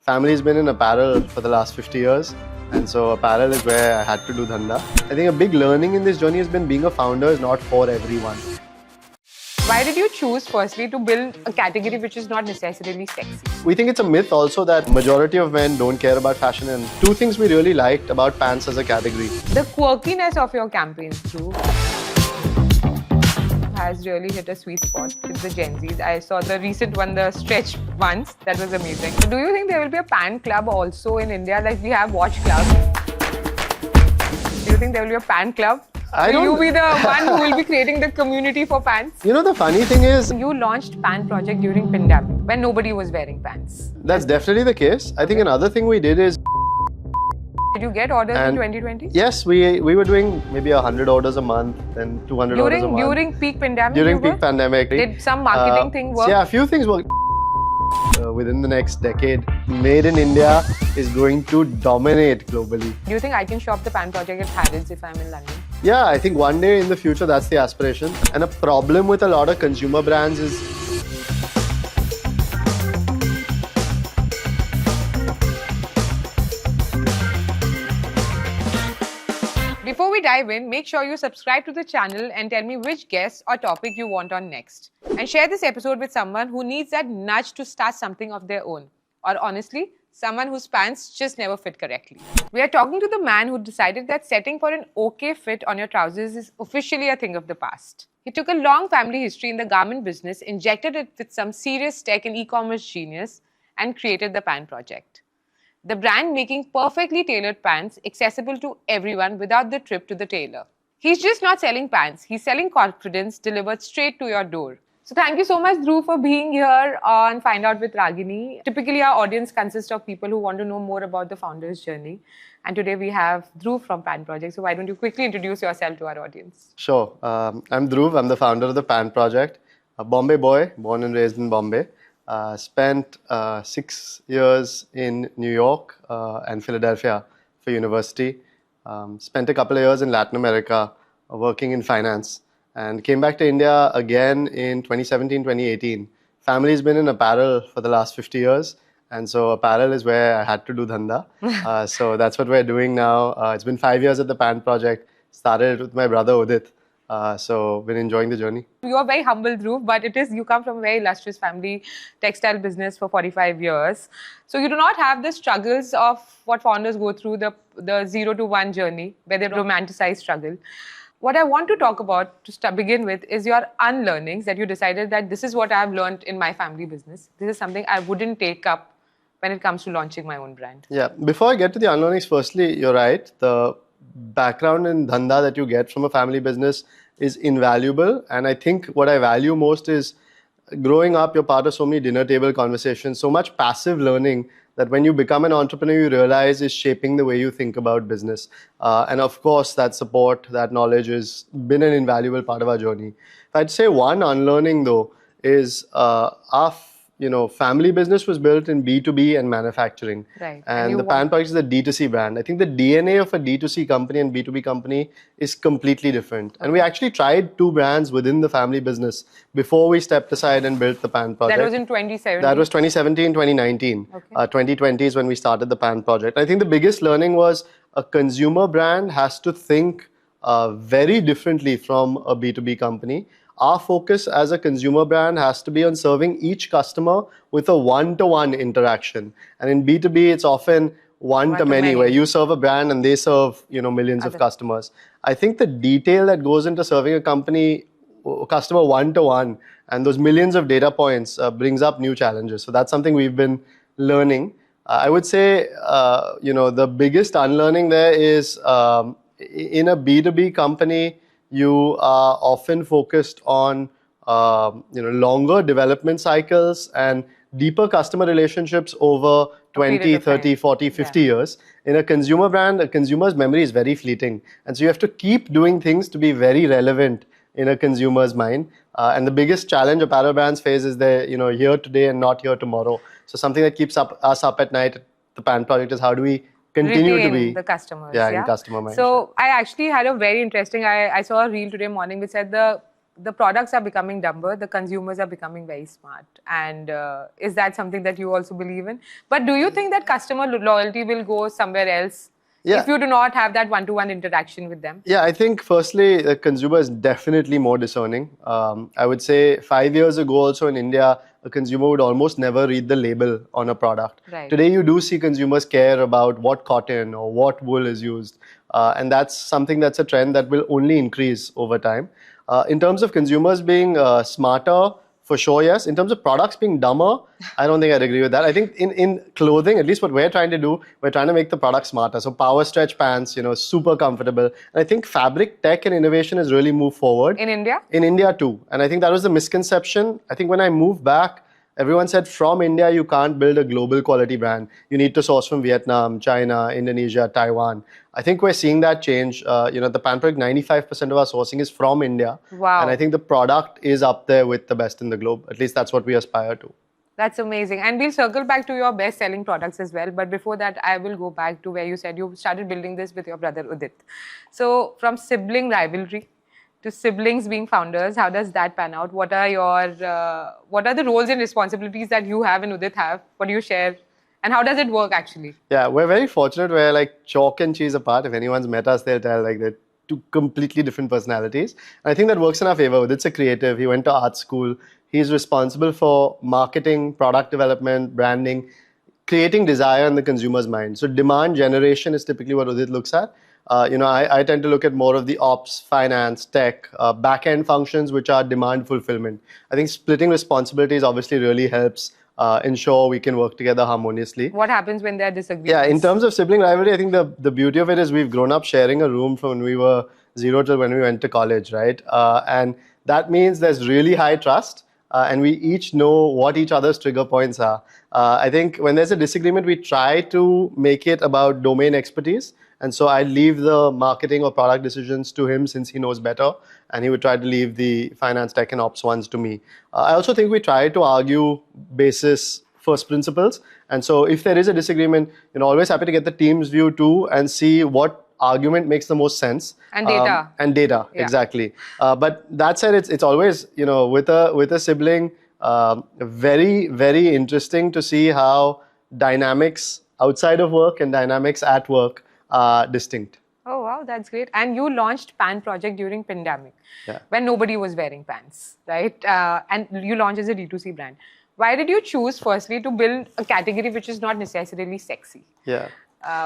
Family's been in apparel for the last 50 years. And so apparel is where I had to do dhanda. I think a big learning in this journey has been being a founder is not for everyone. Why did you choose firstly to build a category which is not necessarily sexy? We think it's a myth also that majority of men don't care about fashion, and two things we really liked about pants as a category. The quirkiness of your campaigns, Dhruv, has really hit a sweet spot with the Gen Zs. I saw the recent one, the stretch ones. That was amazing. So do you think there will be a pant club also in India, like we have watch club? Do you think there will be a pant club? Will you be the one who will be creating the community for pants? You know, the funny thing is, you launched Pant Project during pandemic when nobody was wearing pants. That's definitely the case. I think another thing we did is... Did you get orders in 2020? Yes, we were doing maybe 100 orders a month, then 200 orders a month. During peak pandemic? During peak pandemic. Did some marketing thing work? Yeah, a few things worked. Within the next decade, Made in India is going to dominate globally. Do you think I can shop the Pant Project at Harrods if I'm in London? Yeah, I think one day in the future that's the aspiration. And a problem with a lot of consumer brands is before we dive in, make sure you subscribe to the channel and tell me which guest or topic you want on next. And share this episode with someone who needs that nudge to start something of their own. Or honestly, someone whose pants just never fit correctly. We are talking to the man who decided that setting for an okay fit on your trousers is officially a thing of the past. He took a long family history in the garment business, injected it with some serious tech and e-commerce genius, and created the Pant Project. The brand making perfectly tailored pants accessible to everyone without the trip to the tailor. He's just not selling pants, he's selling confidence delivered straight to your door. So thank you so much, Dhruv, for being here on Find Out with Ragini. Typically, our audience consists of people who want to know more about the founder's journey. And today we have Dhruv from Pant Project. So why don't you quickly introduce yourself to our audience? Sure. I'm Dhruv. I'm the founder of the Pant Project. A Bombay boy, born and raised in Bombay. Spent 6 years in New York and Philadelphia for university. Spent a couple of years in Latin America working in finance. And came back to India again in 2017, 2018. Family's been in apparel for the last 50 years. And so apparel is where I had to do dhanda. So that's what we're doing now. It's been 5 years at the Pant Project. Started with my brother Udit. So been enjoying the journey. You are very humble, Dhruv, but you come from a very illustrious family, textile business for 45 years. So you do not have the struggles of what founders go through, the 0 to 1 journey, where they romanticize struggle. What I want to talk about to begin with is your unlearnings, that you decided that this is what I have learned in my family business. This is something I wouldn't take up when it comes to launching my own brand. Yeah, before I get to the unlearnings, firstly, you're right. The background in dhanda that you get from a family business is invaluable. And I think what I value most is growing up, you're part of so many dinner table conversations, so much passive learning that when you become an entrepreneur, you realize is shaping the way you think about business. And of course, that support, that knowledge has been an invaluable part of our journey. If I'd say one unlearning though is our family business was built in B2B and manufacturing. Right. And the Pant Project is a D2C brand. I think the DNA of a D2C company and B2B company is completely different. And we actually tried 2 brands within the family business before we stepped aside and built the Pant Project. That was in 2017? That was 2017, 2019. Okay. 2020 is when we started the Pant Project. I think the biggest learning was a consumer brand has to think very differently from a B2B company. Our focus as a consumer brand has to be on serving each customer with a one-to-one interaction. And in B2B, it's often one-to-many, where you serve a brand and they serve, millions of customers. I think the detail that goes into serving a customer one-to-one and those millions of data points brings up new challenges. So that's something we've been learning. I would say, the biggest unlearning there is in a B2B company, you are often focused on longer development cycles and deeper customer relationships over 20, 30, 40, 50 years. In a consumer brand, a consumer's memory is very fleeting. And so you have to keep doing things to be very relevant in a consumer's mind. And the biggest challenge apparel brands face is they're here today and not here tomorrow. So something that keeps us up at night at the Pant Project is how do we continue to be the customers. in customer mind. So I actually had a very interesting, I saw a reel today morning which said the the products are becoming dumber, the consumers are becoming very smart. And is that something that you also believe in? But do you think that customer loyalty will go somewhere else if you do not have that one-to-one interaction with them? Yeah, I think firstly, the consumer is definitely more discerning. I would say 5 years ago also in India, a consumer would almost never read the label on a product. Right. Today, you do see consumers care about what cotton or what wool is used. And that's something that's a trend that will only increase over time. In terms of consumers being smarter, for sure, yes. In terms of products being dumber, I don't think I'd agree with that. I think in clothing, at least what we're trying to do, we're trying to make the product smarter. So power stretch pants, super comfortable. And I think fabric tech and innovation has really moved forward. In India? In India too. And I think that was the misconception. I think when I moved back, everyone said from India, you can't build a global quality brand. You need to source from Vietnam, China, Indonesia, Taiwan. I think we're seeing that change. The Pant Project, 95% of our sourcing is from India. Wow. And I think the product is up there with the best in the globe. At least that's what we aspire to. That's amazing. And we'll circle back to your best-selling products as well. But before that, I will go back to where you said you started building this with your brother Udit. So from sibling rivalry to siblings being founders, how does that pan out? What are the roles and responsibilities that you have and Udit have? What do you share? And how does it work actually? Yeah, we're very fortunate. We're like chalk and cheese apart. If anyone's met us, they'll tell like they're two completely different personalities. And I think that works in our favor. Udit's a creative. He went to art school. He's responsible for marketing, product development, branding, creating desire in the consumer's mind. So demand generation is typically what Udit looks at. I tend to look at more of the ops, finance, tech, back-end functions, which are demand fulfillment. I think splitting responsibilities obviously really helps ensure we can work together harmoniously. What happens when there are disagreements? Yeah, in terms of sibling rivalry, I think the beauty of it is we've grown up sharing a room from when we were 0 till when we went to college, right? And that means there's really high trust. And we each know what each other's trigger points are. I think when there's a disagreement, we try to make it about domain expertise. And so I leave the marketing or product decisions to him since he knows better. And he would try to leave the finance, tech, and ops ones to me. I also think we try to argue basis first principles. And so if there is a disagreement, always happy to get the team's view too and see what argument makes the most sense. And data. Yeah. Exactly. But that said, it's always, with a sibling, very, very interesting to see how dynamics outside of work and dynamics at work are distinct. Oh, wow, that's great. And you launched Pant Project during pandemic, when nobody was wearing pants, right? And you launched as a D2C brand. Why did you choose, firstly, to build a category which is not necessarily sexy? Yeah.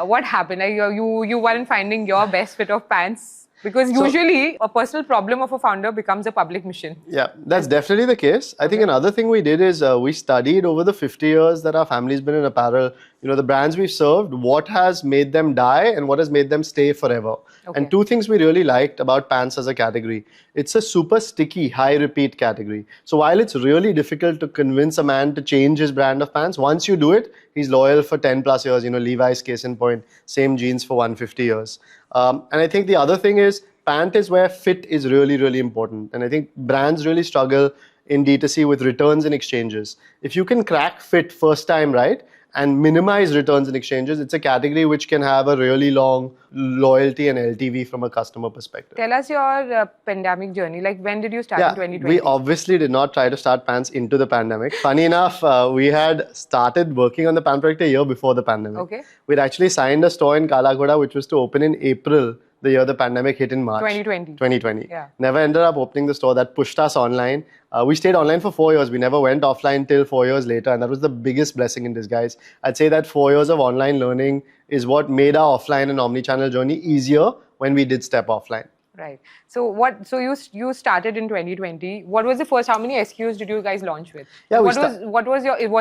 What happened? You weren't finding your best fit of pants? Because usually a personal problem of a founder becomes a public mission. Yeah, that's definitely the case. I think another thing we did is we studied over the 50 years that our family's been in apparel, the brands we've served, what has made them die and what has made them stay forever. Okay. And two things we really liked about pants as a category. It's a super sticky, high repeat category. So while it's really difficult to convince a man to change his brand of pants, once you do it, he's loyal for 10 plus years. Levi's case in point, same jeans for 150 years. And I think the other thing is pant is where fit is really, really important. And I think brands really struggle in D2C with returns and exchanges. If you can crack fit first time right and minimize returns and exchanges, it's a category which can have a really long loyalty and LTV from a customer perspective. Tell us your pandemic journey. Like, when did you start in 2020? We obviously did not try to start pants into the pandemic. Funny enough, we had started working on the Pant Project a year before the pandemic. Okay. We'd actually signed a store in Kalagoda, which was to open in April, the year the pandemic hit in March. 2020. Yeah. Never ended up opening the store. That pushed us online. We stayed online for 4 years. We never went offline till 4 years later. And that was the biggest blessing in disguise. I'd say that 4 years of online learning is what made our offline and omnichannel journey easier when we did step offline. Right. So you started in 2020. What was the first? How many SKUs did you guys launch with? Yeah, was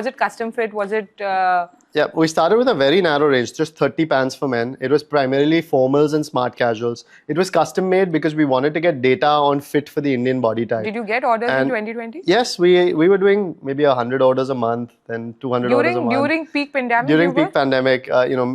it custom fit? Was it? Yeah, we started with a very narrow range, just 30 pants for men. It was primarily formals and smart casuals. It was custom made because we wanted to get data on fit for the Indian body type. Did you get orders in 2020? Yes, we were doing maybe 100 orders a month, then 200 orders a month. During peak pandemic? During peak pandemic,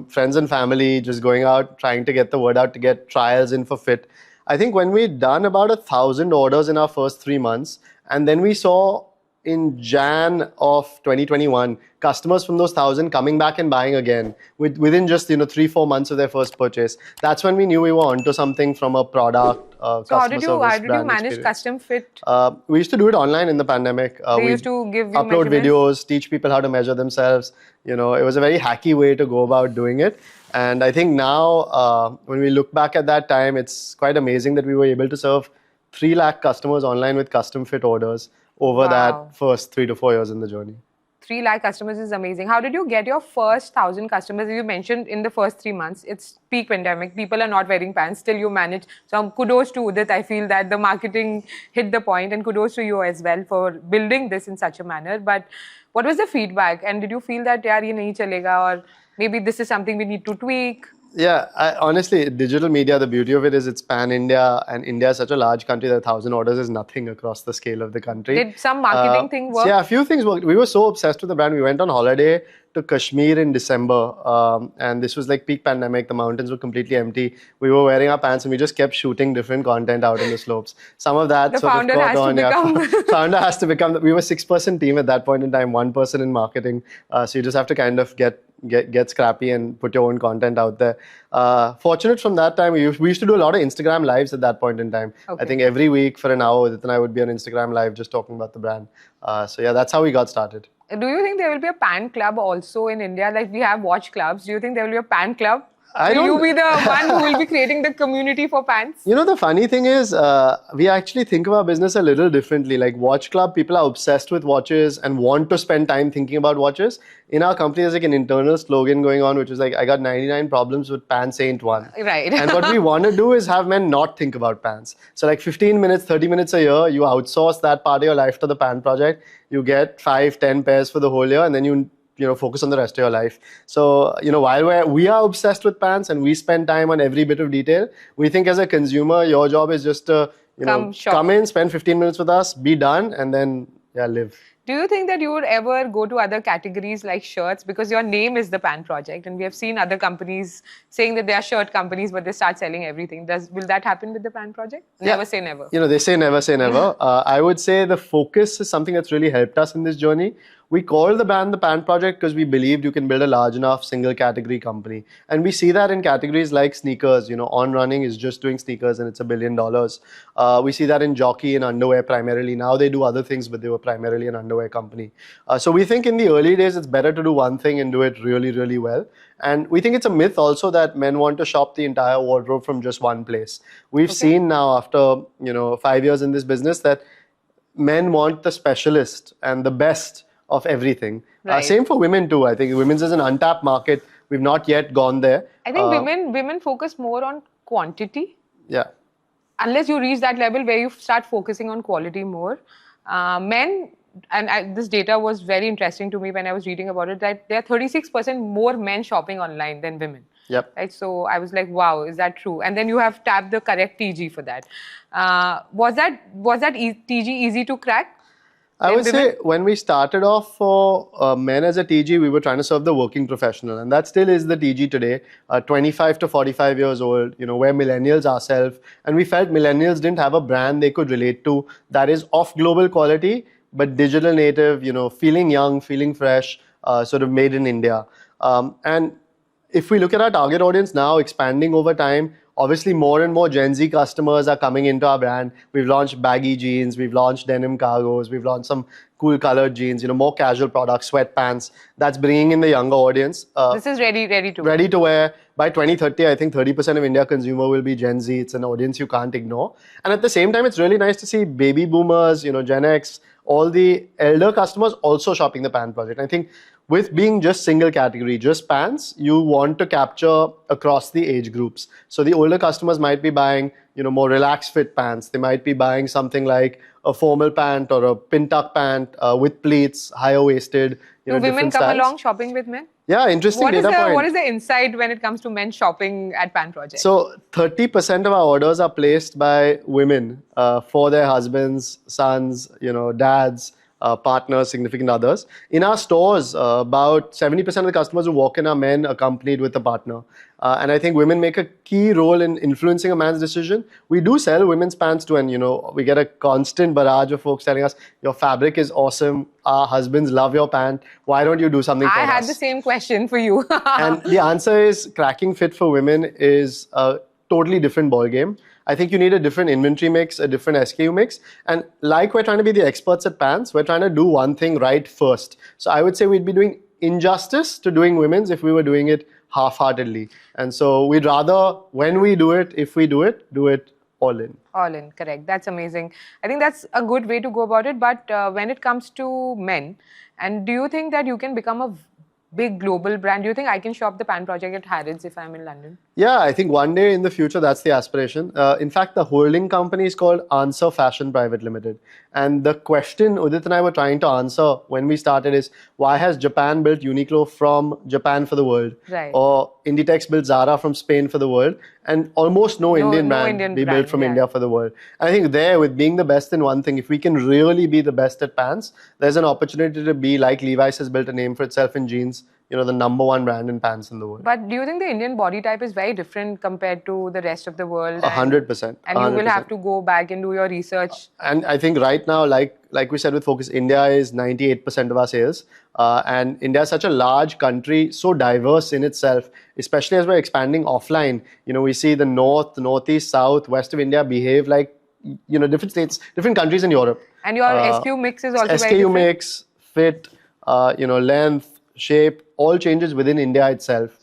friends and family just going out, trying to get the word out to get trials in for fit. I think when we'd done about 1,000 orders in our first 3 months, and then we saw in Jan of 2021, customers from those 1,000 coming back and buying again within just 3-4 months of their first purchase. That's when we knew we were onto something from a product, So customer service, how did you brand manage experience. custom fit? We used to do it online in the pandemic. They we used to give you upload measurements? videos, teach people how to measure themselves. It was a very hacky way to go about doing it. And I think now, when we look back at that time, it's quite amazing that we were able to serve 3 lakh customers online with custom fit orders over that first 3 to 4 years in the journey. 3 lakh customers is amazing. How did you get your first 1,000 customers? You mentioned in the first 3 months, it's peak pandemic. People are not wearing pants. Still you manage. So kudos to Udit. I feel that the marketing hit the point, and kudos to you as well for building this in such a manner. But what was the feedback? And did you feel that, yaar, ye nahi chalega, or maybe this is something we need to tweak? Yeah, honestly, digital media, the beauty of it is it's pan-India, and India is such a large country that 1,000 orders is nothing across the scale of the country. Did some marketing thing work? So yeah, a few things worked. We were so obsessed with the brand. We went on holiday to Kashmir in December, and this was like peak pandemic. The mountains were completely empty. We were wearing our pants, and we just kept shooting different content out in the slopes. Some of that founder has to become. Founder has to become. We were a 6-person team at that point in time, 1 person in marketing. So you just have to kind of get scrappy and put your own content out there. Fortunate from that time, we used to do a lot of Instagram lives at that point in time. Okay. I think every week for an hour, Udit and I would be on Instagram live just talking about the brand. So yeah, that's how we got started. Do you think there will be a pant club also in India? Like we have watch clubs. Do you think there will be a pant club? Will you be the one who will be creating the community for pants? The funny thing is, we actually think of our business a little differently. Like Watch Club, people are obsessed with watches and want to spend time thinking about watches. In our company, there's like an internal slogan going on, which is like, I got 99 problems with pants, ain't one. Right. And what we want to do is have men not think about pants. So like 15 minutes, 30 minutes a year, you outsource that part of your life to the Pant Project. You get 5-10 pairs for the whole year, and then you focus on the rest of your life. So, while we are obsessed with pants and we spend time on every bit of detail, we think as a consumer, your job is just to, come in, spend 15 minutes with us, be done, and then, live. Do you think that you would ever go to other categories like shirts? Because your name is the Pant Project, and we have seen other companies saying that they are shirt companies, but they start selling everything. Will that happen with the Pant Project? Never say never. They say never say never. I would say the focus is something that's really helped us in this journey. We call the brand the Pant Project because we believed you can build a large enough single category company. And we see that in categories like sneakers. On Running is just doing sneakers and it's $1 billion. We see that in Jockey and underwear primarily. Now they do other things, but they were primarily an underwear company. So we think in the early days, it's better to do one thing and do it really, really well. And we think it's a myth also that men want to shop the entire wardrobe from just one place. We've seen now after, 5 years in this business that men want the specialist and the best of everything. Right. Same for women too. I think women's is an untapped market. We've not yet gone there. I think women focus more on quantity. Yeah. Unless you reach that level where you start focusing on quality more. Men, and this data was very interesting to me when I was reading about it, that there are 36% more men shopping online than women. Yep. Right. So I was like, wow, is that true? And then you have tapped the correct TG for that. Was that TG easy to crack? I would say when we started off for men as a TG, we were trying to serve the working professional. And that still is the TG today, 25 to 45 years old, we're millennials ourselves. And we felt millennials didn't have a brand they could relate to that is of global quality, but digital native, feeling young, feeling fresh, sort of made in India. And if we look at our target audience now expanding over time, obviously more and more Gen Z customers are coming into our brand. We've launched baggy jeans, we've launched denim cargos, we've launched some cool colored jeans, more casual products, sweatpants. That's bringing in the younger audience. This is ready to wear. Ready to wear. By 2030, I think 30% of India consumer will be Gen Z. It's an audience you can't ignore. And at the same time, it's really nice to see baby boomers, Gen X, all the elder customers also shopping the Pant Project. I think with being just single category, just pants, you want to capture across the age groups. So the older customers might be buying, more relaxed fit pants. They might be buying something like a formal pant or a pin tuck pant with pleats, higher waisted. Do women come along shopping with men? Yeah, interesting data point. What is the insight when it comes to men shopping at Pant Project? So 30% of our orders are placed by women for their husbands, sons, dads. partners, significant others. In our stores, about 70% of the customers who walk in are men accompanied with a partner. And I think women make a key role in influencing a man's decision. We do sell women's pants too, and we get a constant barrage of folks telling us, your fabric is awesome, our husbands love your pant, why don't you do something for us? I had the same question for you. And the answer is cracking fit for women is a totally different ballgame. I think you need a different inventory mix, a different SKU mix. And like we're trying to be the experts at pants, we're trying to do one thing right first. So I would say we'd be doing injustice to doing women's if we were doing it half-heartedly. And so we'd rather, when we do it, if we do it all in. All in, correct. That's amazing. I think that's a good way to go about it. But when it comes to men, and do you think that you can become a big global brand? Do you think I can shop the Pant Project at Harrods if I'm in London? Yeah, I think one day in the future, that's the aspiration. In fact, the holding company is called Answer Fashion Private Limited. And the question Udit and I were trying to answer when we started is, why has Japan built Uniqlo from Japan for the world? Right. Or Inditex built Zara from Spain for the world? And almost no Indian brand we built from India for the world. And I think there, with being the best in one thing, if we can really be the best at pants, there's an opportunity to be like Levi's has built a name for itself in jeans, the #1 brand in pants in the world. But do you think the Indian body type is very different compared to the rest of the world? 100%. And you will have to go back and do your research. And I think right now, like we said with Focus, India is 98% of our sales. And India is such a large country, so diverse in itself, especially as we're expanding offline. We see the north, northeast, south, west of India behave like, different states, different countries in Europe. And your SKU mix is also very SKU different. mix, fit, length, shape, all changes within India itself.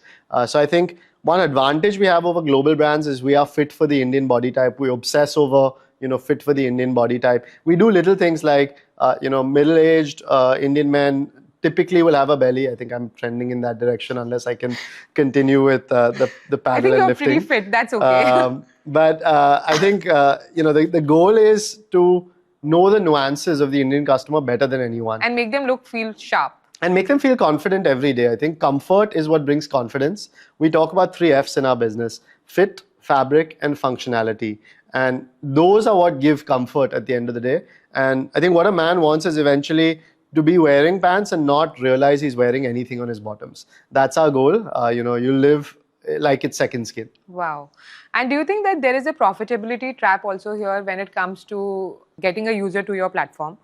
So I think one advantage we have over global brands is we are fit for the Indian body type. We obsess over, fit for the Indian body type. We do little things like, middle-aged Indian men typically will have a belly. I think I'm trending in that direction unless I can continue with the paddle and lifting. I think you're pretty fit. That's okay. But I think, the goal is to know the nuances of the Indian customer better than anyone. And make them feel sharp. And make them feel confident every day. I think comfort is what brings confidence. We talk about 3 Fs in our business: fit, fabric, and functionality. And those are what give comfort at the end of the day. And I think what a man wants is eventually to be wearing pants and not realize he's wearing anything on his bottoms. That's our goal. You live like it's second skin. Wow. And do you think that there is a profitability trap also here when it comes to getting a user to your platform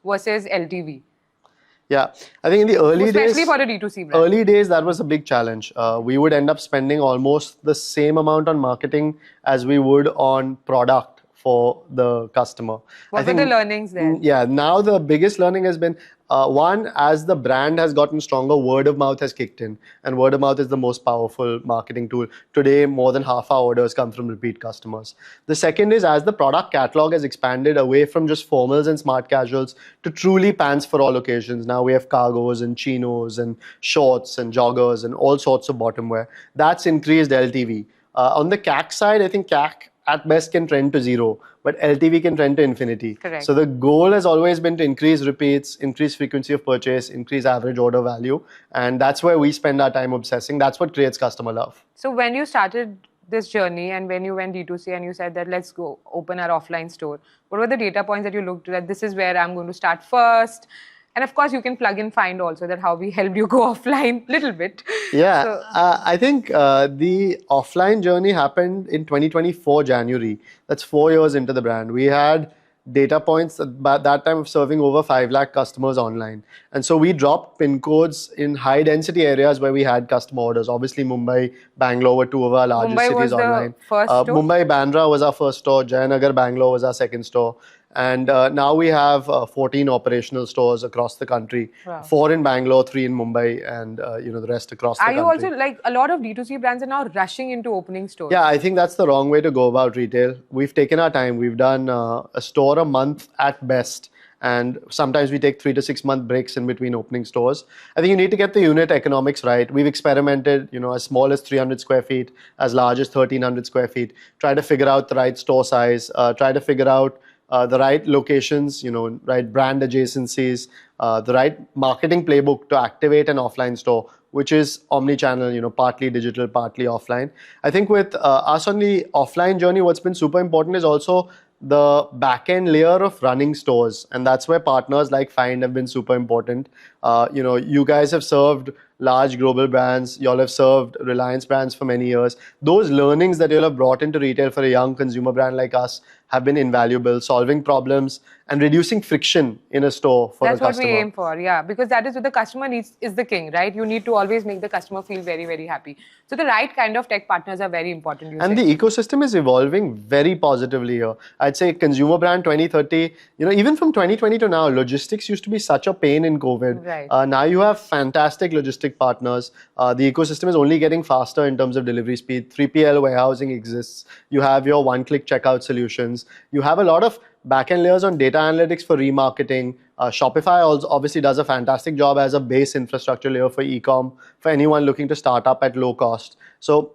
versus LTV? Yeah, I think in the early days, especially for a D2C brand. Early days, that was a big challenge. We would end up spending almost the same amount on marketing as we would on product for the customer. What were the learnings there? Yeah, now the biggest learning has been, one, as the brand has gotten stronger, word of mouth has kicked in. And word of mouth is the most powerful marketing tool. Today, more than half our orders come from repeat customers. The second is, as the product catalog has expanded away from just formals and smart casuals to truly pants for all occasions. Now we have cargos and chinos and shorts and joggers and all sorts of bottom wear. That's increased LTV. On the CAC side, I think CAC at best can trend to 0, but LTV can trend to infinity. Correct. So the goal has always been to increase repeats, increase frequency of purchase, increase average order value. And that's where we spend our time obsessing. That's what creates customer love. So when you started this journey and when you went D2C and you said that let's go open our offline store, what were the data points that you looked at? This is where I'm going to start first. And of course, you can plug in Fynd also, that how we helped you go offline a little bit. Yeah, so, I think the offline journey happened in 2024 January. That's 4 years into the brand. We had data points at that time of serving over 5 lakh customers online. And so we dropped pin codes in high density areas where we had customer orders. Obviously, Mumbai, Bangalore were 2 of our largest cities online. First store? Mumbai, Bandra was our first store. Jayanagar, Bangalore was our second store. And now we have 14 operational stores across the country. Wow. 4 in Bangalore, 3 in Mumbai, and the rest across the country. Are you also, like, a lot of D2C brands are now rushing into opening stores? Yeah, I think that's the wrong way to go about retail. We've taken our time. We've done a store a month at best. And sometimes we take 3 to 6 month breaks in between opening stores. I think you need to get the unit economics right. We've experimented, as small as 300 square feet, as large as 1,300 square feet. Try to figure out the right store size. Try to figure out the right locations, right brand adjacencies, the right marketing playbook to activate an offline store, which is omnichannel, partly digital, partly offline. I think with us on the offline journey, what's been super important is also the back-end layer of running stores, and that's where partners like Fynd have been super important. You guys have served large global brands, y'all have served Reliance brands for many years. Those learnings that you'll have brought into retail for a young consumer brand like us have been invaluable, solving problems and reducing friction in a store for That's a what we customer. aim for, yeah, because that is what the customer needs, is the king, right? You need to always make the customer feel very, very happy. So the right kind of tech partners are very important, you And say. the ecosystem is evolving very positively here. I'd say consumer brand 2030, even from 2020 to now, logistics used to be such a pain in COVID. Right. Now you have fantastic logistic partners. The ecosystem is only getting faster in terms of delivery speed. 3PL warehousing exists. You have your one-click checkout solutions. You have a lot of back-end layers on data analytics for remarketing. Shopify also obviously does a fantastic job as a base infrastructure layer for e-com for anyone looking to start up at low cost. So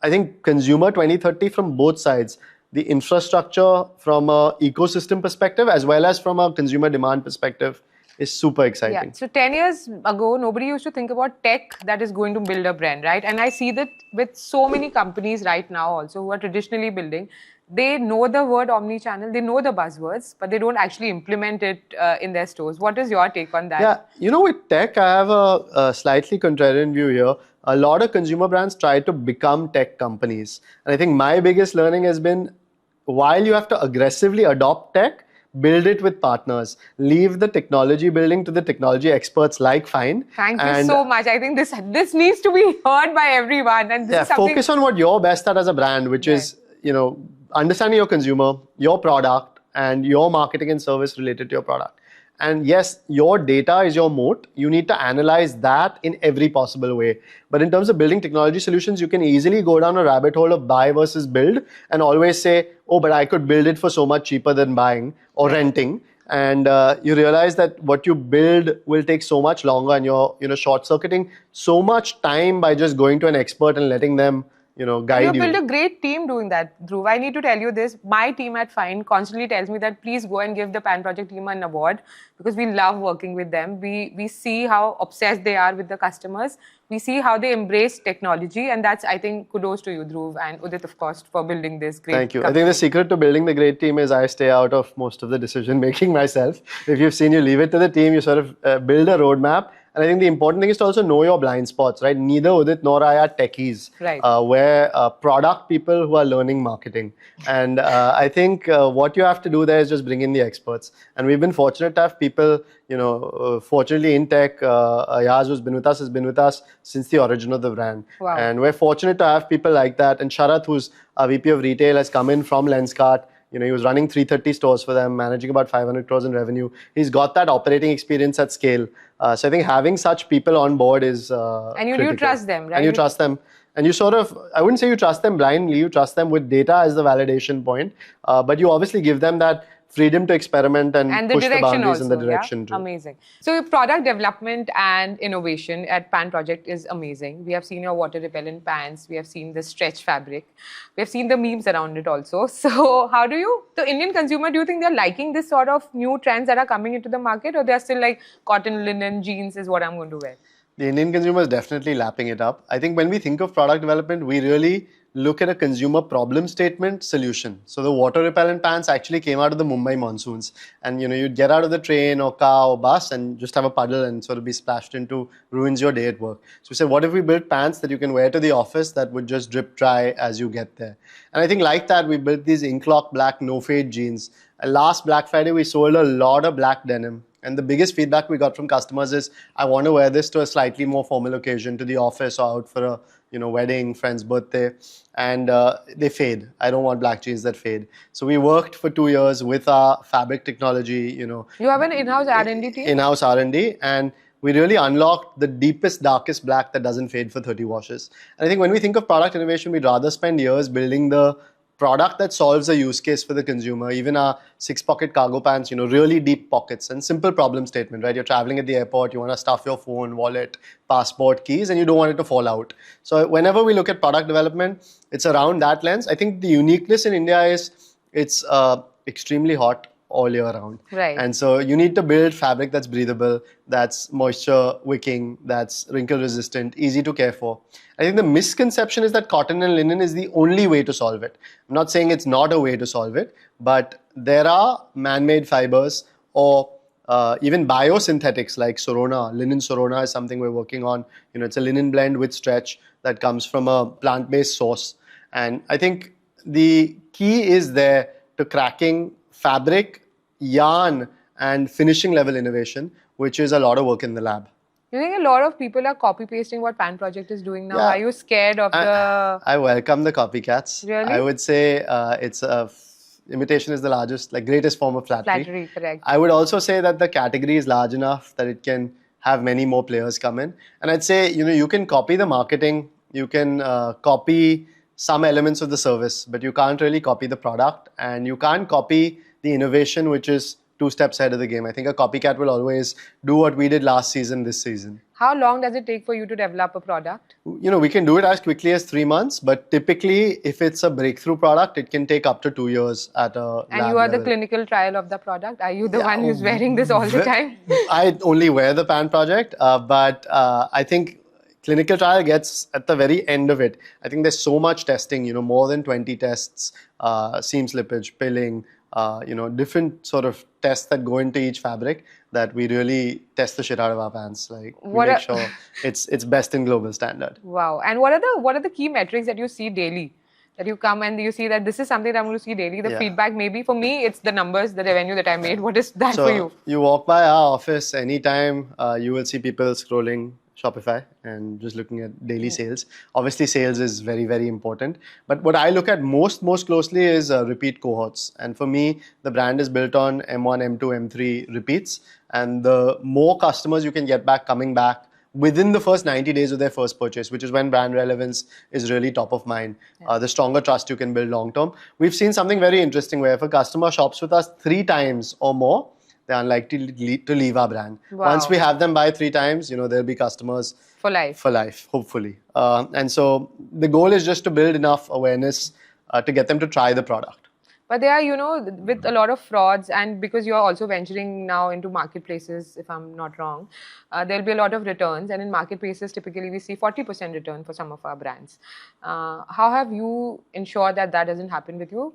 I think consumer 2030 from both sides, the infrastructure from a ecosystem perspective as well as from a consumer demand perspective, is super exciting. Yeah. So 10 years ago, nobody used to think about tech that is going to build a brand, right? And I see that with so many companies right now also who are traditionally building, they know the word omnichannel, they know the buzzwords, but they don't actually implement it in their stores. What is your take on that? Yeah, with tech, I have a slightly contrarian view here. A lot of consumer brands try to become tech companies. And I think my biggest learning has been, while you have to aggressively adopt tech, build it with partners. Leave the technology building to the technology experts like Fynd. Thank you so much. I think this needs to be heard by everyone. And this is something... focus on what you're best at as a brand, which is, understanding your consumer, your product, and your marketing and service related to your product. And yes, your data is your moat. You need to analyze that in every possible way. But in terms of building technology solutions, you can easily go down a rabbit hole of buy versus build and always say, oh, but I could build it for so much cheaper than buying or renting. And you realize that what you build will take so much longer, and you're short-circuiting so much time by just going to an expert and letting them guide you. You built a great team doing that, Dhruv. I need to tell you this. My team at Fynd constantly tells me that please go and give the Pant Project team an award, because we love working with them. We see how obsessed they are with the customers. We see how they embrace technology, and that's, I think, kudos to you, Dhruv, and Udit, of course, for building this great Thank you. company. I think the secret to building the great team is I stay out of most of the decision making myself. If you've seen, you leave it to the team, you sort of build a roadmap. And I think the important thing is to also know your blind spots, right? Neither Udit nor I are techies. Right. We're product people who are learning marketing. And I think what you have to do there is just bring in the experts. And we've been fortunate to have people, fortunately in tech, Ayaz, who's been with us, has been with us since the origin of the brand. Wow. And we're fortunate to have people like that. And Sharath, who's our VP of Retail, has come in from Lenskart. He was running 330 stores for them, managing about 500 crores in revenue. He's got that operating experience at scale. So I think having such people on board is and you critical. trust them, right? And you trust them. And you sort of, I wouldn't say you trust them blindly, you trust them with data as the validation point. But you obviously give them that freedom to experiment and push the boundaries in the direction too. Amazing. So your product development and innovation at Pant Project is amazing. We have seen your water repellent pants. We have seen the stretch fabric. We have seen the memes around it also. So how do the Indian consumer, do you think they're liking this sort of new trends that are coming into the market, or they're still like cotton, linen, jeans is what I'm going to wear? The Indian consumer is definitely lapping it up. I think when we think of product development, we really look at a consumer problem statement solution. So the water repellent pants actually came out of the Mumbai monsoons. And you'd get out of the train or car or bus and just have a puddle and sort of be splashed into, ruins your day at work. So we said, what if we built pants that you can wear to the office that would just drip dry as you get there? And I think like that, we built these ink-lock black no-fade jeans. And last Black Friday, we sold a lot of black denim. And the biggest feedback we got from customers is, I want to wear this to a slightly more formal occasion, to the office or out for a wedding, friend's birthday, and they fade. I don't want black jeans that fade. So we worked for 2 years with our fabric technology. You have an in-house R&D team? In-house R&D, and we really unlocked the deepest, darkest black that doesn't fade for 30 washes. And I think when we think of product innovation, we'd rather spend years building the product that solves a use case for the consumer. Even our 6-pocket cargo pants, really deep pockets and simple problem statement, right? You're traveling at the airport, you want to stuff your phone, wallet, passport, keys, and you don't want it to fall out. So whenever we look at product development, it's around that lens. I think the uniqueness in India is it's extremely hot. all year round. Right. And so you need to build fabric that's breathable, that's moisture wicking, that's wrinkle resistant, easy to care for. I think the misconception is that cotton and linen is the only way to solve it. I'm not saying it's not a way to solve it, but there are man-made fibers or even biosynthetics like Sorona. Linen Sorona is something we're working on. It's a linen blend with stretch that comes from a plant-based source. And I think the key is there to cracking fabric, yarn, and finishing level innovation, which is a lot of work in the lab. You think a lot of people are copy-pasting what Pant Project is doing now? Yeah. Are you scared of I welcome the copycats. Really? I would say imitation is the greatest form of flattery. Flattery, correct. I would also say that the category is large enough that it can have many more players come in. And I'd say, you can copy the marketing, you can copy some elements of the service, but you can't really copy the product, and you can't copy the innovation, which is 2 steps ahead of the game. I think a copycat will always do what we did last season, this season. How long does it take for you to develop a product? We can do it as quickly as 3 months, but typically if it's a breakthrough product, it can take up to 2 years at a lab And you are level. the clinical trial of the product? Are you the one who's wearing this all the time? I only wear the Pant Project, but I think clinical trial gets at the very end of it. I think there's so much testing, more than 20 tests, seam slippage, pilling, different sort of tests that go into each fabric that we really test the shit out of our pants. We make sure it's best in global standard. Wow. And what are the key metrics that you see daily? That you come and you see that this is something that I'm going to see daily. The feedback, maybe for me, it's the numbers, the revenue that I made. What is that for you? You walk by our office anytime, you will see people scrolling Shopify and just looking at daily sales. Obviously, sales is very, very important. But what I look at most closely is repeat cohorts. And for me, the brand is built on M1, M2, M3 repeats. And the more customers you can get back coming back within the first 90 days of their first purchase, which is when brand relevance is really top of mind, the stronger trust you can build long term. We've seen something very interesting where if a customer shops with us 3 times or more, they're unlikely to leave our brand. Wow. Once we have them buy 3 times, there'll be customers for life. For life, hopefully. And so the goal is just to build enough awareness to get them to try the product. But there are, with a lot of frauds, and because you're also venturing now into marketplaces, if I'm not wrong, there'll be a lot of returns. And in marketplaces, typically we see 40% return for some of our brands. How have you ensured that doesn't happen with you?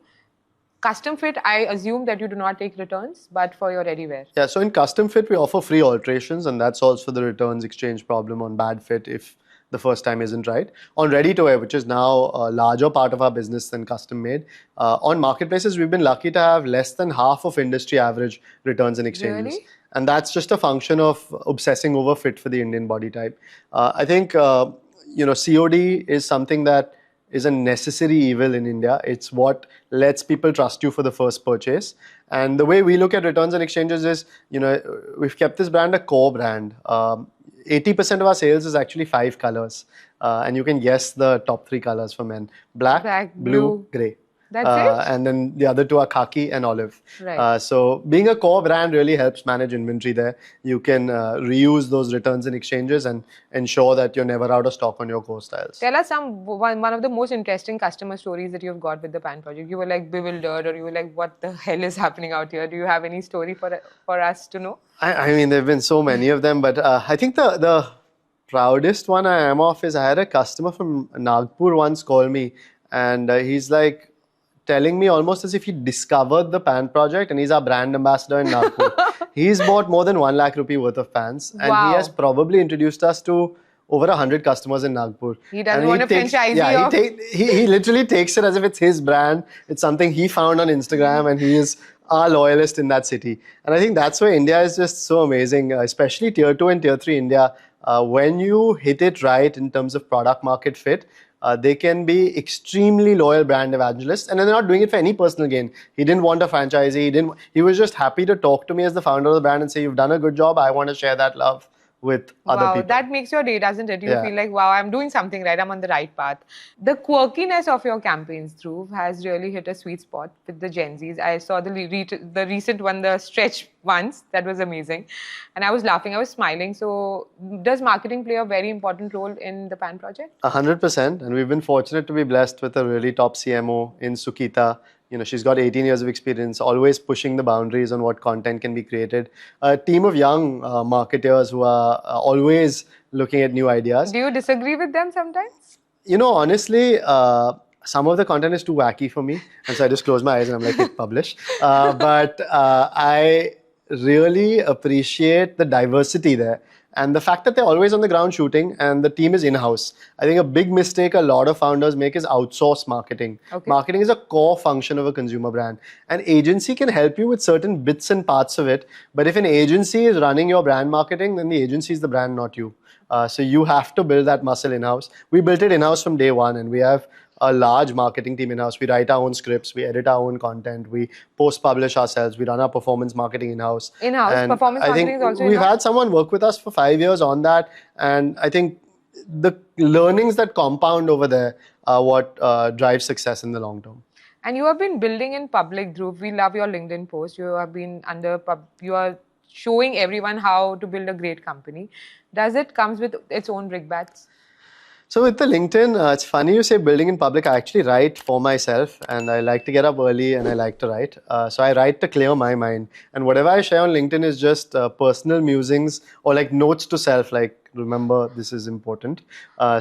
Custom fit, I assume that you do not take returns, but for your ready wear. Yeah, so in custom fit, we offer free alterations, and that solves for the returns exchange problem on bad fit if the first time isn't right. On ready to wear, which is now a larger part of our business than custom made, on marketplaces, we've been lucky to have less than half of industry average returns and exchanges. Really? And that's just a function of obsessing over fit for the Indian body type. I think, COD is something that is a necessary evil in India. It's what lets people trust you for the first purchase. And the way we look at returns and exchanges is, we've kept this brand a core brand. 80% of our sales is actually 5 colors. And you can guess the top 3 colors for men. Black, blue, grey. That's it? And then the other 2 are khaki and olive. Right. So being a core brand really helps manage inventory there. You can reuse those returns and exchanges and ensure that you're never out of stock on your core styles. Tell us one of the most interesting customer stories that you've got with the Pant Project. You were like bewildered, or you were like, what the hell is happening out here? Do you have any story for us to know? I mean, there have been so many of them, but I think the proudest one I am of is I had a customer from Nagpur once call me, and he's like, telling me almost as if he discovered the Pant Project, and he's our brand ambassador in Nagpur. He's bought more than 1 lakh rupee worth of pants, and he has probably introduced us to over 100 customers in Nagpur. He doesn't want a franchisee. Yeah, he literally takes it as if it's his brand. It's something he found on Instagram, and he is our loyalist in that city. And I think that's why India is just so amazing, especially tier 2 and tier 3 India. When you hit it right in terms of product market fit, they can be extremely loyal brand evangelists, and they're not doing it for any personal gain. He didn't want a franchisee. He was just happy to talk to me as the founder of the brand and say, you've done a good job. I want to share that love with other people. That makes your day, doesn't it? You feel like, wow, I'm doing something right. I'm on the right path. The quirkiness of your campaigns, Dhruv, has really hit a sweet spot with the Gen Zs. I saw the recent one, the stretch ones. That was amazing. And I was laughing. I was smiling. So does marketing play a very important role in the Pant Project? 100%. And we've been fortunate to be blessed with a really top CMO in Sukita. she's got 18 years of experience, always pushing the boundaries on what content can be created. A team of young marketers who are always looking at new ideas. Do you disagree with them sometimes? Honestly, some of the content is too wacky for me, and so I just close my eyes and I'm like, hit publish. But I really appreciate the diversity there. And the fact that they're always on the ground shooting and the team is in-house. I think a big mistake a lot of founders make is outsource marketing. Okay. Marketing is a core function of a consumer brand. An agency can help you with certain bits and parts of it. But if an agency is running your brand marketing, then the agency is the brand, not you. So you have to build that muscle in-house. We built it in-house from day one, and we have a large marketing team in-house. We write our own scripts, we edit our own content, we post-publish ourselves, we run our performance marketing in-house. In-house? Performance marketing is also we've in-house? had someone work with us for 5 years on that, and I think the learnings that compound over there are what drives success in the long term. And you have been building in public, Dhruv. We love your LinkedIn post. You have been you are showing everyone how to build a great company. Does it comes with its own brickbats? So with the LinkedIn, it's funny you say building in public. I actually write for myself, and I like to get up early and I like to write. So I write to clear my mind. And whatever I share on LinkedIn is just personal musings or like notes to self, like, remember, this is important.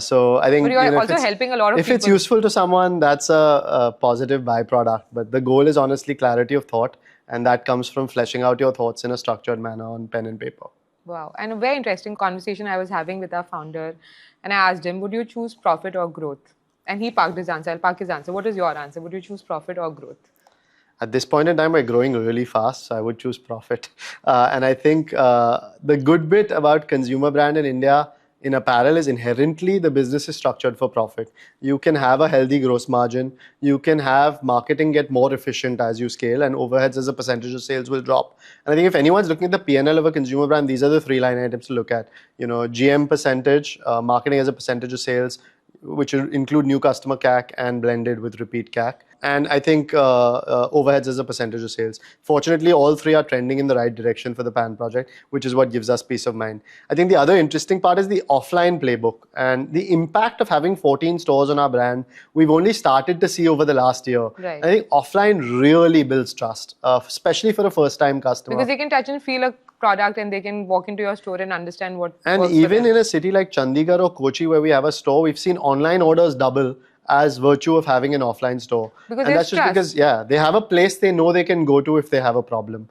So I think But you are also helping a lot of if people. If it's useful to someone, that's a positive byproduct. But the goal is honestly clarity of thought. And that comes from fleshing out your thoughts in a structured manner on pen and paper. Wow. And a very interesting conversation I was having with our founder. And I asked him, would you choose profit or growth? And he parked his answer. I'll park his answer. What is your answer? Would you choose profit or growth? At this point in time, we're growing really fast, so I would choose profit. And I think the good bit about consumer brand in India in apparel is inherently the business is structured for profit. You can have a healthy gross margin. You can have marketing get more efficient as you scale, and overheads as a percentage of sales will drop. And I think if anyone's looking at the P&L of a consumer brand, these are the 3 line items to look at. GM percentage, marketing as a percentage of sales, which include new customer CAC and blended with repeat CAC. And I think overheads as a percentage of sales. Fortunately, all 3 are trending in the right direction for the Pant Project, which is what gives us peace of mind. I think the other interesting part is the offline playbook and the impact of having 14 stores on our brand. We've only started to see over the last year. Right. I think offline really builds trust, especially for a first-time customer. Because they can touch and feel a product and they can walk into your store and understand what And works even for them. in a city like Chandigarh or Kochi, where we have a store, we've seen online orders double as virtue of having an offline store. Because and there's that's just trust. because, they have a place they know they can go to if they have a problem.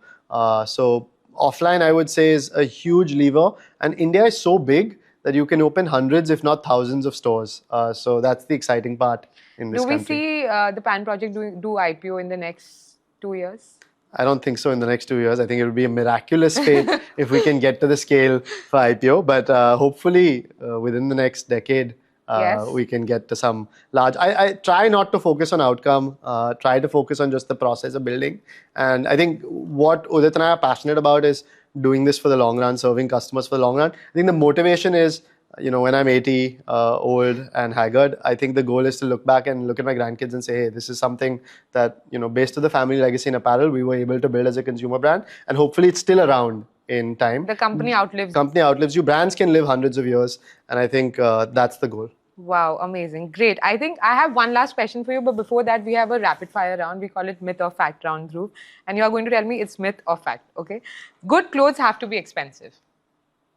So offline, I would say, is a huge lever. And India is so big that you can open hundreds, if not thousands of stores. So that's the exciting part in this country. Do we see the Pant Project do IPO in the next 2 years? I don't think so in the next 2 years. I think it will be a miraculous fate if we can get to the scale for IPO. But hopefully within the next decade, Yes. we can get to some large... I try not to focus on outcome, try to focus on just the process of building. And I think what Udit and I are passionate about is doing this for the long run, serving customers for the long run. I think the motivation is, when I'm 80, old and haggard, I think the goal is to look back and look at my grandkids and say, hey, this is something that, based on the family legacy in apparel, we were able to build as a consumer brand. And hopefully it's still around in time. The company outlives. Company outlives you. Brands can live hundreds of years. And I think that's the goal. Wow, amazing. Great. I think I have one last question for you. But before that, we have a rapid fire round. We call it myth or fact round, Dhruv. And you are going to tell me it's myth or fact. Okay. Good clothes have to be expensive.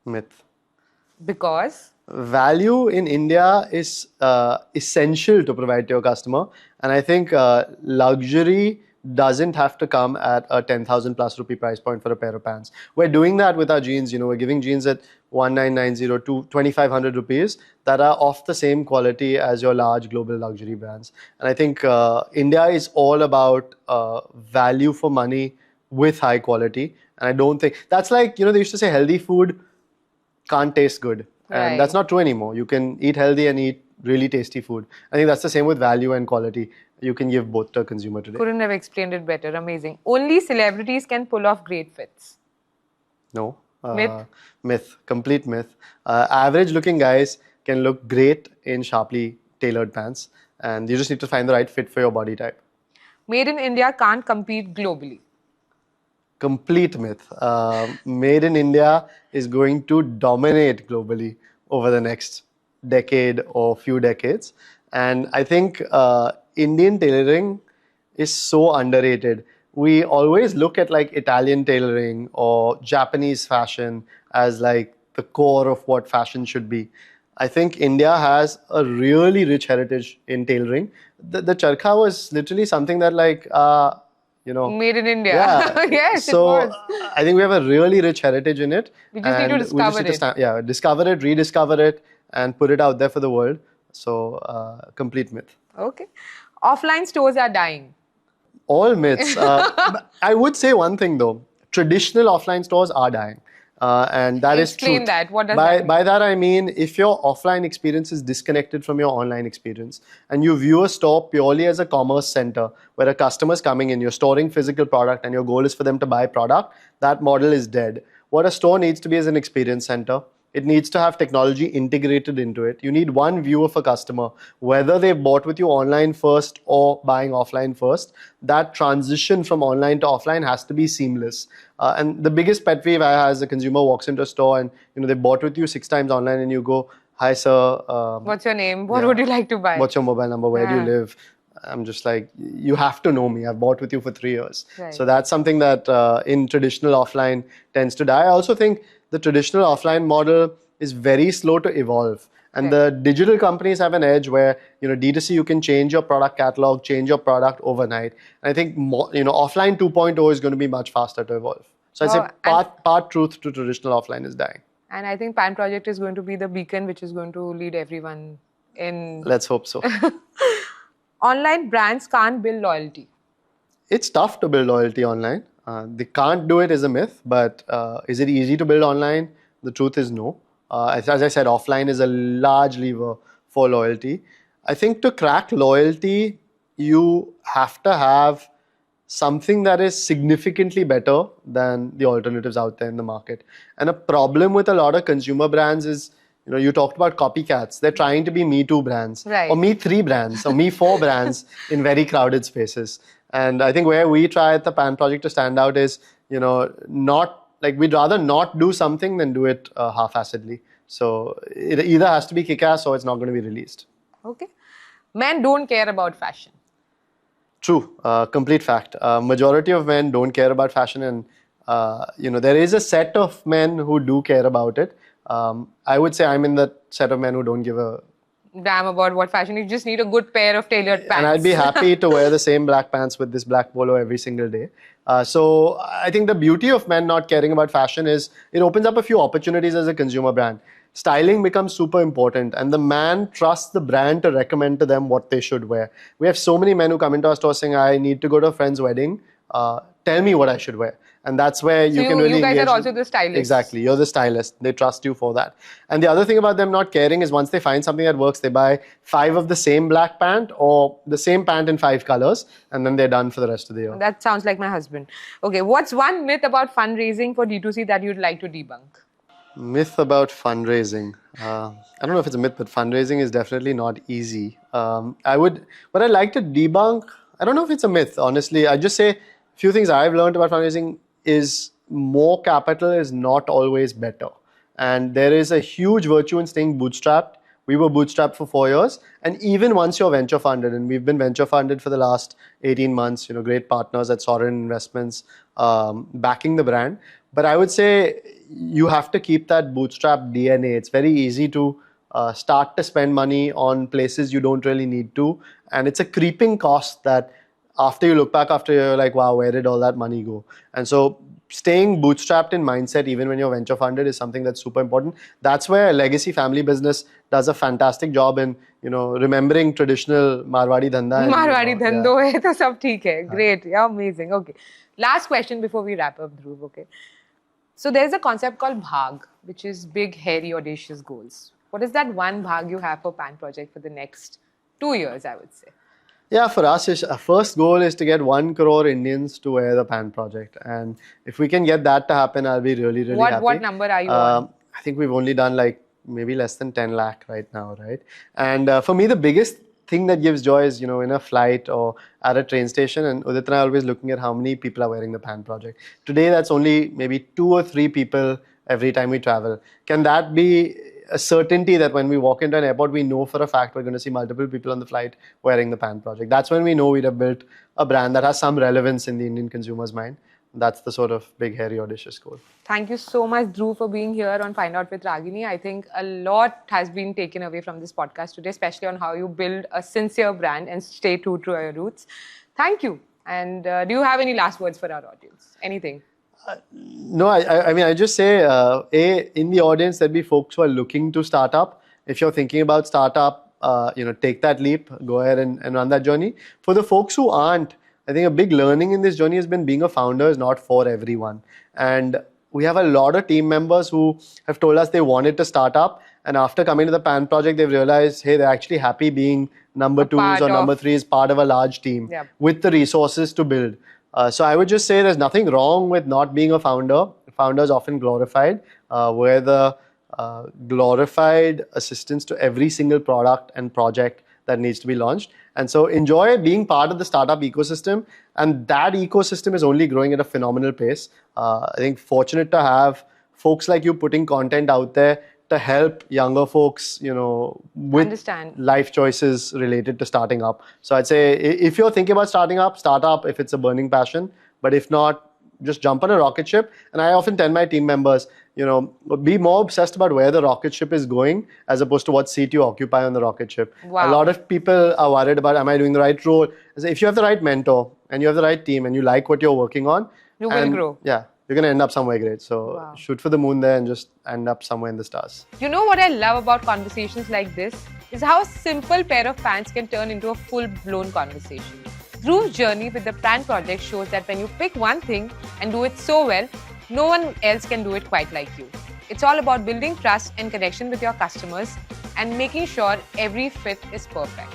Myth. Because? Value in India is essential to provide to your customer. And I think luxury doesn't have to come at a 10,000 plus rupee price point for a pair of pants. We're doing that with our jeans. We're giving jeans at 1990 to 2,500 rupees that are of the same quality as your large global luxury brands. And I think India is all about value for money with high quality. And I don't think that's like, they used to say healthy food can't taste good. And that's not true anymore. You can eat healthy and eat really tasty food. I think that's the same with value and quality. You can give both to a consumer today. Couldn't have explained it better. Amazing. Only celebrities can pull off great fits. No. Myth? Myth. Complete myth. Average looking guys can look great in sharply tailored pants. And you just need to find the right fit for your body type. Made in India can't compete globally. Complete myth. Made in India is going to dominate globally over the next decade or few decades. And I think Indian tailoring is so underrated. We always look at like Italian tailoring or Japanese fashion as like the core of what fashion should be. I think India has a really rich heritage in tailoring. The charkha was literally something that like, Made in India. yeah. Yes, So it was. I think we have a really rich heritage in it. We just need to discover it. Discover it, rediscover it, and put it out there for the world. So complete myth. Okay. Offline stores are dying. All myths. I would say one thing though. Traditional offline stores are dying. And that is true. Explain that. What does that mean? By that I mean, if your offline experience is disconnected from your online experience and you view a store purely as a commerce center where a customer is coming in, you're storing physical product and your goal is for them to buy product, that model is dead. What a store needs to be is an experience center. It needs to have technology integrated into it. You need one view of a customer, whether they bought with you online first or buying offline first. That transition from online to offline has to be seamless. And the biggest pet peeve I have as a consumer walks into a store and they bought with you 6 times online and you go, "Hi sir, what's your name? What would you like to buy? What's your mobile number? Where do you live?" I'm just like, you have to know me. I've bought with you for 3 years. Right. So that's something that in traditional offline tends to die. I also think the traditional offline model is very slow to evolve. And the digital companies have an edge where, D2C, you can change your product catalog, change your product overnight. And I think, offline 2.0 is going to be much faster to evolve. So I'd say part truth to traditional offline is dying. And I think Pant Project is going to be the beacon which is going to lead everyone in... Let's hope so. Online brands can't build loyalty. It's tough to build loyalty online. They can't do it is a myth, but is it easy to build online? The truth is no. As I said, offline is a large lever for loyalty. I think to crack loyalty, you have to have something that is significantly better than the alternatives out there in the market. And a problem with a lot of consumer brands is, you talked about copycats. They're trying to be Me Too brands, right, or Me 3 brands, or Me 4 brands in very crowded spaces. And I think where we try at the Pant Project to stand out is, we'd rather not do something than do it half-assedly. So it either has to be kick-ass or it's not going to be released. Okay. Men don't care about fashion. True. Complete fact. Majority of men don't care about fashion, and there is a set of men who do care about it. I would say I'm in that set of men who don't give a damn about what fashion. You just need a good pair of tailored pants. And I'd be happy to wear the same black pants with this black polo every single day. So I think the beauty of men not caring about fashion is it opens up a few opportunities as a consumer brand. Styling becomes super important, and the man trusts the brand to recommend to them what they should wear. We have so many men who come into our store saying, "I need to go to a friend's wedding. Tell me what I should wear." And that's where you can really engage. You guys are also the stylist. Exactly. You're the stylist. They trust you for that. And the other thing about them not caring is once they find something that works, they buy 5 of the same black pant or the same pant in 5 colors, and then they're done for the rest of the year. That sounds like my husband. Okay, what's one myth about fundraising for D2C that you'd like to debunk? Myth about fundraising. I don't know if it's a myth, but fundraising is definitely not easy. What I'd like to debunk, I don't know if it's a myth, honestly. I just say a few things I've learned about fundraising is more capital is not always better. And there is a huge virtue in staying bootstrapped. We were bootstrapped for 4 years. And even once you're venture funded, and we've been venture funded for the last 18 months, great partners at Sovereign Investments backing the brand. But I would say you have to keep that bootstrap DNA. It's very easy to start to spend money on places you don't really need to. And it's a creeping cost that after you look back, after you're like, wow, where did all that money go? And so staying bootstrapped in mindset, even when you're venture funded, is something that's super important. That's where a legacy family business does a fantastic job in, remembering traditional Marwadi Dhanda. Marwadi Dhando hai to sab theek hai. Great. Yeah, amazing. Okay. Last question before we wrap up, Dhruv. Okay. So there's a concept called BHAG, which is big, hairy, audacious goals. What is that one BHAG you have for Pant Project for the next 2 years, I would say? Yeah, for us, our first goal is to get 1 crore Indians to wear the Pant Project. And if we can get that to happen, I'll be really, really happy. What number are you on? I think we've only done maybe less than 10 lakh right now, right? And for me, the biggest thing that gives joy is, in a flight or at a train station, and Udit and I are always looking at how many people are wearing the Pant Project. Today, that's only maybe 2 or 3 people every time we travel. Can that be a certainty that when we walk into an airport, we know for a fact we're going to see multiple people on the flight wearing the Pant Project. That's when we know we'd have built a brand that has some relevance in the Indian consumer's mind. That's the sort of big, hairy, audacious goal. Thank you so much, Dhruv, for being here on Find Out with Ragini. I think a lot has been taken away from this podcast today, especially on how you build a sincere brand and stay true to your roots. Thank you. And do you have any last words for our audience? Anything? No, I mean, I just say, in the audience, there'll be folks who are looking to start up. If you're thinking about startup, take that leap, go ahead and run that journey. For the folks who aren't, I think a big learning in this journey has been being a founder is not for everyone. And we have a lot of team members who have told us they wanted to start up. And after coming to the Pant Project, they've realized, hey, they're actually happy being number twos or number threes, part of a large team with the resources to build. So I would just say there's nothing wrong with not being a founder. Founders often glorified. We're the glorified assistants to every single product and project that needs to be launched. And so enjoy being part of the startup ecosystem. And that ecosystem is only growing at a phenomenal pace. I think fortunate to have folks like you putting content out there to help younger folks, with life choices related to starting up. So I'd say if you're thinking about starting up, start up if it's a burning passion. But if not, just jump on a rocket ship. And I often tell my team members, be more obsessed about where the rocket ship is going as opposed to what seat you occupy on the rocket ship. Wow. A lot of people are worried about, am I doing the right role? So if you have the right mentor and you have the right team and you like what you're working on, you will grow. Yeah, you're going to end up somewhere great. So shoot for the moon there and just end up somewhere in the stars. You know what I love about conversations like this is how a simple pair of pants can turn into a full-blown conversation. Dhruv's journey with the Pant Project shows that when you pick one thing and do it so well, no one else can do it quite like you. It's all about building trust and connection with your customers and making sure every fit is perfect.